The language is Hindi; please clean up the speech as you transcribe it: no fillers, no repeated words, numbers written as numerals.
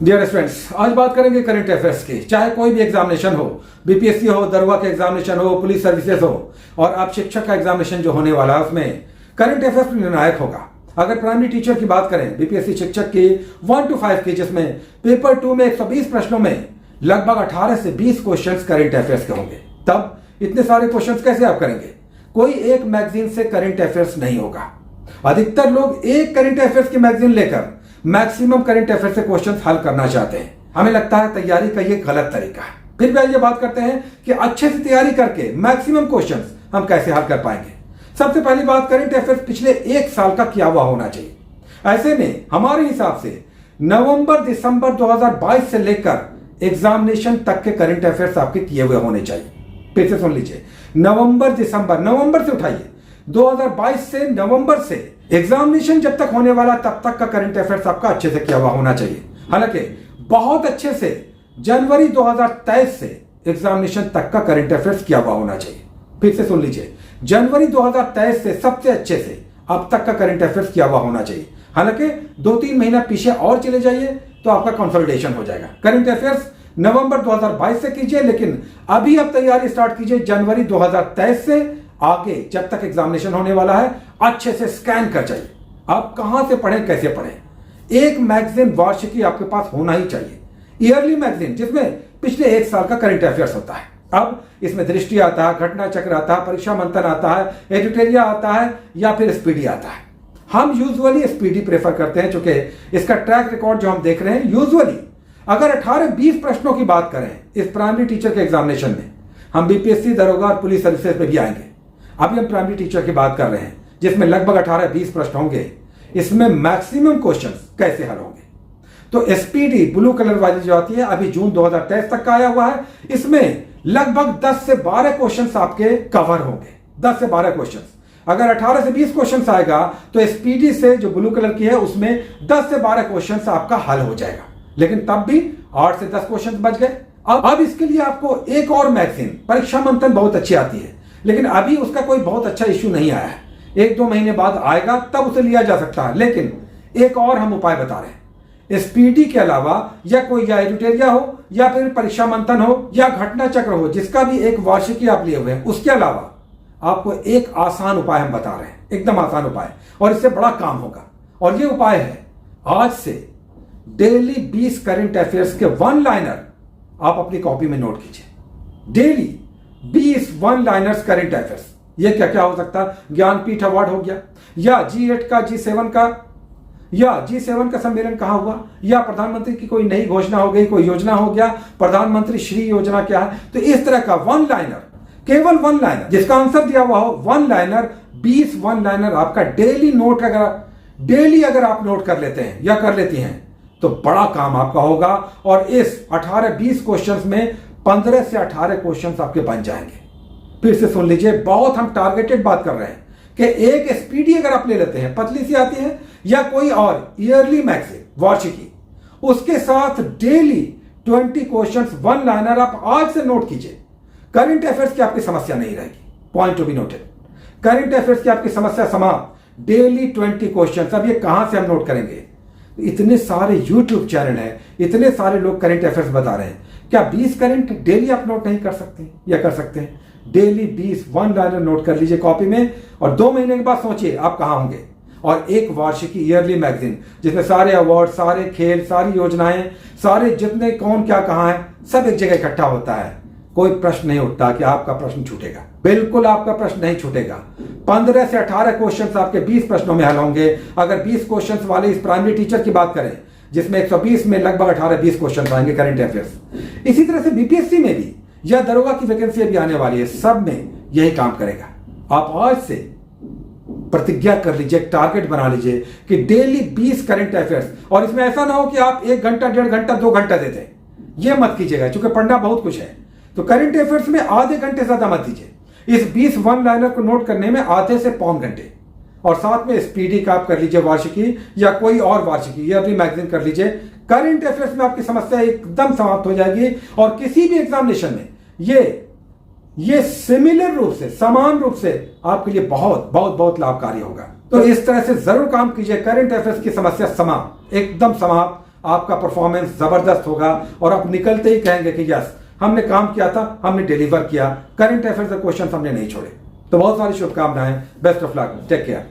डियर स्टूडेंट्स, आज बात करेंगे करंट अफेयर्स की। चाहे कोई भी एग्जामिनेशन हो, बीपीएससी हो, दरोगा का एग्जामिनेशन हो, पुलिस सर्विसेज हो, और अब शिक्षक का एग्जामिनेशन जो होने वाला है उसमें करंट अफेयर्स निर्णायक होगा। अगर प्राइमरी टीचर की बात करें, बीपीएससी शिक्षक की 1 to 5 की, जिसमें पेपर 2 में 120 प्रश्नों में लगभग 18 से 20 क्वेश्चंस करंट अफेयर्स के होंगे। तब इतने सारे क्वेश्चंस कैसे आप करेंगे? कोई एक मैगजीन से करंट अफेयर्स नहीं होगा। अधिकतर लोग एक करंट अफेयर्स की मैगजीन लेकर मैक्सिमम करंट अफेयर्स से क्वेश्चंस हल करना चाहते हैं। हमें लगता है तैयारी का ये गलत तरीका है। फिर भी आइए बात करते हैं कि अच्छे से तैयारी करके मैक्सिमम क्वेश्चंस हम कैसे हल कर पाएंगे। सबसे पहली बात, करंट अफेयर्स पिछले 1 साल का किया हुआ होना चाहिए। ऐसे में हमारे हिसाब से नवंबर दिसंबर 2022 से लेकर एग्जामिनेशन तक के करंट अफेयर्स आपके किए हुए होने चाहिए। फिर से सुन लीजिए, नवंबर से उठाइए, 2022 से नवंबर से एग्जामिनेशन जब तक होने वाला तब तक का करंट अफेयर्स आपका अच्छे से किया हुआ होना चाहिए। हालांकि बहुत अच्छे से जनवरी 2023 से एग्जामिनेशन तक का करंट अफेयर्स किया हुआ होना चाहिए। फिर से सुन लीजिए, जनवरी 2023 से सबसे अच्छे से अब तक का करंट अफेयर्स किया हुआ होना चाहिए। हालांकि 2-3 महीना पीछे और चले जाइए तो आपका कंसोलिडेशन हो जाएगा। करंट अफेयर्स नवंबर 2022 से कीजिए, लेकिन अभी आप तैयारी स्टार्ट कीजिए जनवरी 2023 से आगे, जब तक एग्जामिनेशन होने वाला है। अच्छे से स्कैन कर जाइए। आप कहां से पढ़ें, कैसे पढ़ें। एक मैगजीन वार्षिकी आपके पास होना ही चाहिए, ईयरली मैगजीन, जिसमें पिछले 1 साल का करंट अफेयर्स होता है। अब इसमें दृष्टि आता है, घटना चक्र आता है, परीक्षा मंथन आता है, एडिटोरिया आता है, या फिर स्पीडी आता है। हम यूजुअली स्पीडी प्रेफर करते हैं, चूंकि इसका ट्रैक रिकॉर्ड जो हम देख रहे हैं, यूजुअली अगर 18-20 प्रश्नों की बात करें इस प्राइमरी टीचर के एग्जामिनेशन में, हम बीपीएससी, दरोगा और पुलिस सर्विसेज पे भी आएंगे। अभी हम प्राइमरी टीचर की बात कर रहे हैं, जिसमें लगभग 18-20 प्रश्न होंगे। इसमें मैक्सिमम क्वेश्चंस कैसे हल होंगे? तो एसपीडी ब्लू कलर वाली जो आती है, अभी जून 2023 तक का आया हुआ है। इसमें लगभग 10 से 12 क्वेश्चंस आपके कवर होंगे। 10 से 12 क्वेश्चंस। अगर 18 से 20 क्वेश्चंस आएगा तो एसपीडी से जो ब्लू कलर की है उसमें 10 से 12 क्वेश्चंस आपका हल हो जाएगा। लेकिन तब भी 8 से 10 क्वेश्चंस बच गए। अब इसके लिए आपको एक और मैगजीन, परीक्षा मंथन बहुत अच्छी आती है, लेकिन अभी उसका कोई बहुत अच्छा इश्यू नहीं आया है। 1-2 महीने बाद आएगा, तब उसे लिया जा सकता है। लेकिन एक और हम उपाय बता रहे हैं, स्पीडी के अलावा या कोई या एडिटोरिया हो, या फिर परीक्षा मंथन हो, या घटना चक्र हो, जिसका भी एक वार्षिकी आप लिए हुए हैं, उसके अलावा आपको एक आसान उपाय हम बता रहे हैं, एकदम आसान उपाय, और इससे बड़ा काम होगा। और ये उपाय है, आज से डेली 20 करंट अफेयर्स के 1 लाइनर आप अपनी कॉपी में नोट कीजिए। Daily 20 1 liners current affairs. ये क्या क्या हो सकता है? ज्ञानपीठ अवार्ड हो गया, या G8 का, G7 का, या G7 का सम्मेलन कहां हुआ, या प्रधानमंत्री की कोई नई घोषणा हो गई, कोई योजना हो गया, प्रधानमंत्री श्री योजना क्या है। तो इस तरह का 1 लाइनर, केवल 1 लाइनर जिसका आंसर दिया हुआ हो, 1 लाइनर, 20 1 लाइनर आपका डेली नोट, अगर आप नोट कर लेते हैं या कर लेती हैं तो बड़ा काम आपका होगा। और इस 18-20 क्वेश्चंस में 15 से 18 क्वेश्चंस आपके बन जाएंगे। फिर से सुन लीजिए, बहुत हम टारगेटेड बात कर रहे हैं कि एक स्पीडी अगर आप ले लेते हैं, पतली सी आती है, या कोई और ईयरली मैगजीन वार्षिकी, उसके साथ डेली 20 क्वेश्चंस 1 लाइनर आप आज से नोट कीजिए। करंट अफेयर्स की आपकी समस्या नहीं रहेगी। Point to be noted, current affairs की आपकी समस्या समाप्त। Daily 20 questions. अब ये कहां से हम नोट करेंगे? इतने सारे यूट्यूब चैनल हैं, इतने सारे लोग करंट अफेयर्स बता रहे हैं। क्या 20 करंट डेली आप नोट नहीं कर सकते, या कर सकते हैं? डेली 20 1 लाइनर नोट कर लीजिए कॉपी में, और 2 महीने के बाद सोचिए आप कहां होंगे। और एक वार्षिकी ईयरली मैगजीन, जिसमें सारे अवार्ड, सारे खेल, सारी योजनाएं, सारे जितने कौन क्या कहां है, सब एक जगह इकट्ठा होता है। कोई प्रश्न नहीं उठता कि आपका प्रश्न छूटेगा। बिल्कुल आपका प्रश्न नहीं छूटेगा। 15 से 18 क्वेश्चंस आपके 20 प्रश्नों में हल होंगे। अगर 20 क्वेश्चंस वाले इस प्राइमरी टीचर की बात करें, जिसमें 120 में लगभग 18-20 क्वेश्चन आएंगे करंट अफेयर्स। इसी तरह से बीपीएससी में भी, या दरोगा की वैकेंसी भी आने वाली है, सब में यही काम करेगा। आप आज से प्रतिज्ञा कर लीजिए, टारगेट बना लीजिए कि डेली 20 करंट अफेयर्स। और इसमें ऐसा ना हो कि आप 1 घंटा, 1.5 घंटा, 2 घंटा देते हैं, ये मत कीजिएगा, क्योंकि पढ़ना बहुत कुछ है। तो करंट अफेयर्स में आधे घंटे ज्यादा मत दीजिए। इस 20 1 लाइनर को नोट करने में आधे से पौन घंटे, और साथ में स्पीडी का आप कर लीजिए वार्षिकी, या कोई और वार्षिकी, या अपनी मैगजीन कर लीजिए। करंट अफेयर्स में आपकी समस्या एकदम समाप्त हो जाएगी। और किसी भी एग्जामिनेशन में ये सिमिलर रूप से, समान रूप से आपके लिए बहुत बहुत बहुत लाभकारी होगा। तो इस तरह से जरूर काम कीजिए। करंट अफेयर्स की समस्या समाप्त, एकदम समाप्त। आपका परफॉर्मेंस जबरदस्त होगा और आप निकलते ही कहेंगे कि यस, हमने काम किया था, हमने डिलीवर किया, करंट अफेयर्स के क्वेश्चन हमने नहीं छोड़े। तो बहुत सारी शुभकामनाएं, best of luck, take care.